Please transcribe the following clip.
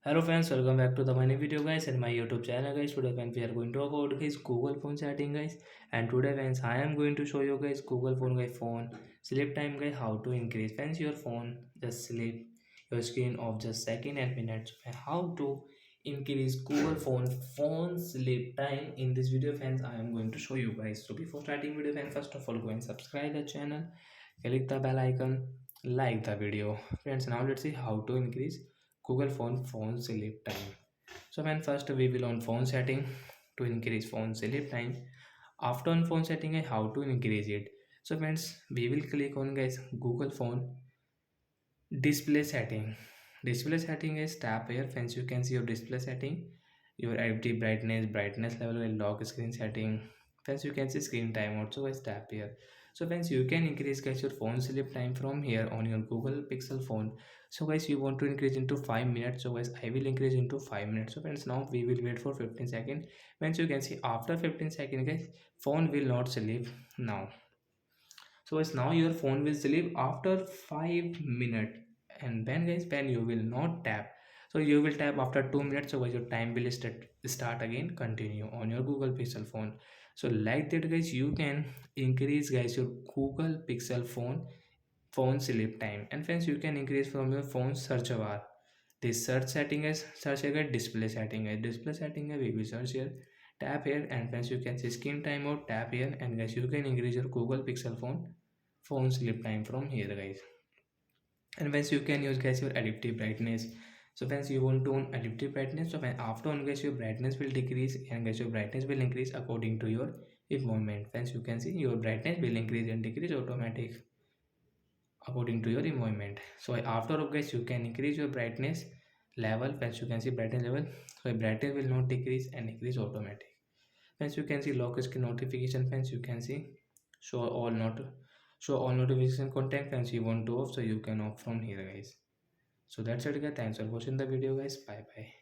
Hello friends, welcome back to the my new video guys and my YouTube channel guys. Today friends we are going to talk about guys Google phone setting guys, and today friends I am going to show you guys Google phone sleep time guys, how to increase friends your phone just sleep your screen of just second and minutes, and how to increase Google phone sleep time. In this video friends I am going to show you guys. So before starting video friends, first of all go and subscribe the channel, click the bell icon, like the video friends. Now let's see how to increase Google phone sleep time. So when first we will on phone setting to increase phone sleep time. After on phone setting, how to increase it. So friends, we will click on guys Google phone display setting. Display setting is tap here. Friends, you can see your display setting, your active brightness level, and lock screen setting. Friends, you can see screen time also. Guys, tap here. So friends, you can increase guys your phone sleep time from here on your Google Pixel phone. So guys, you want to increase into 5 minutes. So guys, I will increase into 5 minutes. So friends, now we will wait for 15 seconds. Friends, you can see after 15 seconds guys, phone will not sleep now. So as now your phone will sleep after 5 minutes, and when guys, when you will not tap, so you will tap after 2 minutes. So guys, your time will start again, continue on your Google Pixel phone. So like that guys, you can increase guys your Google Pixel phone sleep time. And friends, you can increase from your phone search bar. This search setting is search again, display setting is display setting is, we will search here, tap here, and friends you can see screen timeout, tap here, and guys you can increase your Google Pixel phone sleep time from here guys. And once you can use guys your adaptive brightness. So once you want to on adaptive brightness, so when after on guys your brightness will decrease, and guys your brightness will increase according to your environment. Once you can see your brightness will increase and decrease automatic according to your environment. So after of guys, you can increase your brightness level. Once you can see brightness level, so brightness will not decrease and increase automatic. Once you can see lock screen notification, friends you can see show all not show all notification content. Friends you want to off, so you can off from here guys. So that's it guys, thanks for watching the video guys, bye bye.